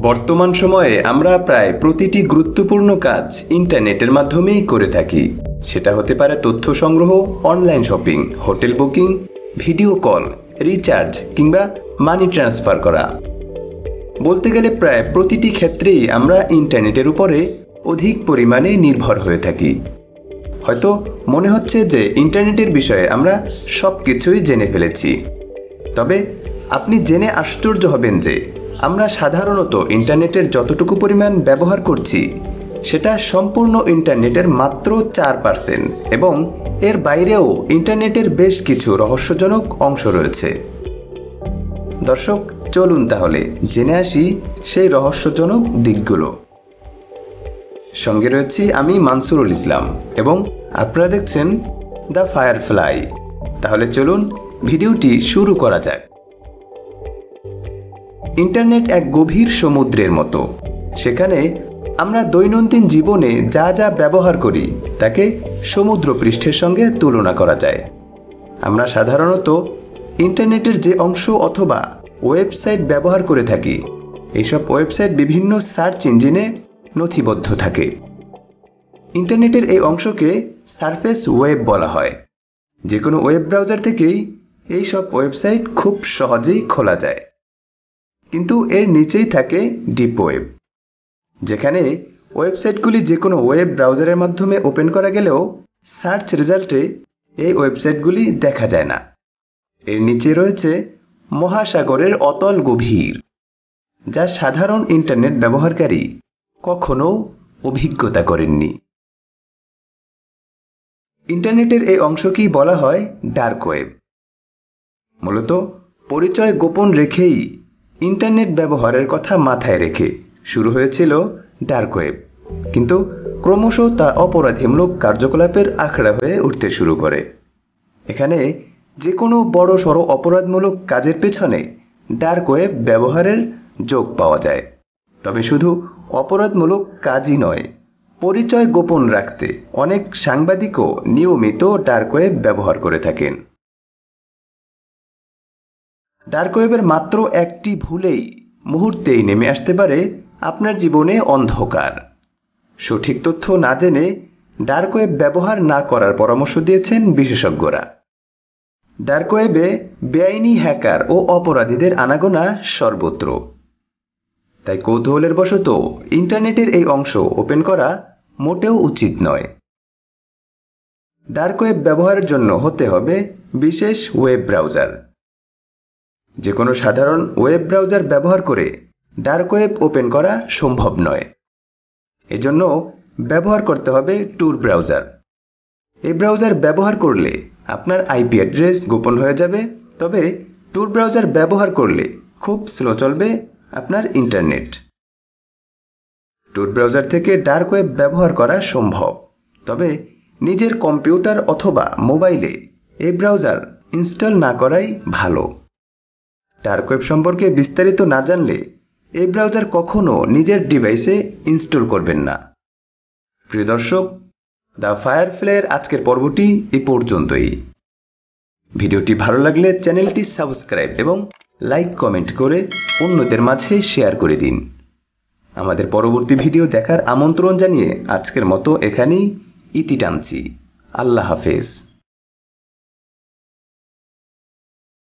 বর্তমান সময়ে আমরা প্রায় প্রতিটি গুরুত্বপূর্ণ কাজ ইন্টারনেটের মাধ্যমেই করে থাকি। সেটা হতে পারে তথ্য সংগ্রহ, online shopping, hotel booking, video call, recharge কিংবা মানি ট্রান্সফার করা। বলতে গেলে প্রায় প্রতিটি ক্ষেত্রেই আমরা ইন্টারনেটের উপরে অধিক পরিমাণে নির্ভর হয়ে থাকি। হয়তো মনে হচ্ছে যে ইন্টারনেটের বিষয়ে আমরা সবকিছুই জেনে ফেলেছি, তবে আপনি জেনে আশ্চর্য হবেন যে আমরা সাধারণত ইন্টারনেটের যতটুকু পরিমাণ ব্যবহার করছি সেটা সম্পূর্ণ ইন্টারনেটের মাত্র 4%, এবং এর বাইরেও ইন্টারনেটের বেশ কিছু রহস্যজনক অংশ রয়েছে। দর্শক, চলুন তাহলে জেনে আসি সেই রহস্যজনক দিকগুলো। সঙ্গে রয়েছি আমি মানসুরুল ইসলাম, এবং আপনারা দেখছেন দ্য ফায়ারফ্লাই। তাহলে চলুন ভিডিওটি শুরু করা যাক। ইন্টারনেট এক গভীর সমুদ্রের মতো। সেখানে আমরা দৈনন্দিন জীবনে যা যা ব্যবহার করি তাকে সমুদ্র পৃষ্ঠের সঙ্গে তুলনা করা যায়। আমরা সাধারণত ইন্টারনেটের যে অংশ অথবা ওয়েবসাইট ব্যবহার করে থাকি, এইসব ওয়েবসাইট বিভিন্ন সার্চ ইঞ্জিনে নথিবদ্ধ থাকে। ইন্টারনেটের এই অংশকে সারফেস ওয়েব বলা হয়। যে কোনো ওয়েব ব্রাউজার থেকেই এই সব ওয়েবসাইট খুব সহজেই খোলা যায়। কিন্তু এর নিচেই থাকে ডিপ ওয়েব, যেখানে ওয়েবসাইটগুলি যে কোনো ওয়েব ব্রাউজারের মাধ্যমে ওপেন করা গেলেও সার্চ রেজাল্টে এই ওয়েবসাইটগুলি দেখা যায় না। এর নিচে রয়েছে মহাসাগরের অতল গভীর, যা সাধারণ ইন্টারনেট ব্যবহারকারী কখনো অভিজ্ঞতা করেননি। ইন্টারনেটের এই অংশকেই বলা হয় ডার্ক ওয়েব। মূলত পরিচয় গোপন রেখেই ইন্টারনেট ব্যবহারের কথা মাথায় রেখে শুরু হয়েছিল ডার্ক ওয়েব, কিন্তু ক্রমশ তা অপরাধীমূলক কার্যকলাপের আখড়া হয়ে উঠতে শুরু করে। এখানে যে কোনো বড় সড়ো অপরাধমূলক কাজের পেছনে ডার্ক ওয়েব ব্যবহারের যোগ পাওয়া যায়। তবে শুধু অপরাধমূলক কাজই নয়, পরিচয় গোপন রাখতে অনেক সাংবাদিকও নিয়মিত ডার্ক ওয়েব ব্যবহার করে থাকেন। ডার্ক ওয়েবের মাত্র একটি ভুলেই মুহূর্তেই নেমে আসতে পারে আপনার জীবনে অন্ধকার। সঠিক তথ্য না জেনে ডার্ক ওয়েব ব্যবহার না করার পরামর্শ দিয়েছেন বিশেষজ্ঞরা। ডার্ক ওয়েবে বেআইনি হ্যাকার ও অপরাধীদের আনাগোনা সর্বত্র। তাই কৌতূহলের বশত ইন্টারনেটের এই অংশ ওপেন করা মোটেও উচিত নয়। ডার্ক ওয়েব ব্যবহারের জন্য হতে হবে বিশেষ ওয়েব ব্রাউজার। যে কোনো সাধারণ ওয়েব ব্রাউজার ব্যবহার করে ডার্ক ওয়েব ওপেন করা সম্ভব নয়। এজন্য ব্যবহার করতে হবে টুর ব্রাউজার। এই ব্রাউজার ব্যবহার করলে আপনার আইপি অ্যাড্রেস গোপন হয়ে যাবে, তবে টুর ব্রাউজার ব্যবহার করলে খুব স্লো চলবে আপনার ইন্টারনেট। টুর ব্রাউজার থেকে ডার্ক ওয়েব ব্যবহার করা সম্ভব, তবে নিজের কম্পিউটার অথবা মোবাইলে এই ব্রাউজার ইনস্টল না করাই ভালো। ডার্ক ওয়েব সম্পর্কে বিস্তারিত না জানলে এই ব্রাউজার কখনো নিজের ডিভাইসে ইনস্টল করবেন না। প্রিয় দর্শক, দ্য ফায়ারফ্লাইয়ের আজকের পর্বটি এই পর্যন্তই। ভিডিওটি ভালো লাগলে চ্যানেলটি সাবস্ক্রাইব এবং লাইক কমেন্ট করে অন্যদের মাঝে শেয়ার করে দিন। আমাদের পরবর্তী ভিডিও দেখার আমন্ত্রণ জানিয়ে আজকের মতো এখানেই ইতি টানছি। আল্লাহ হাফেজ।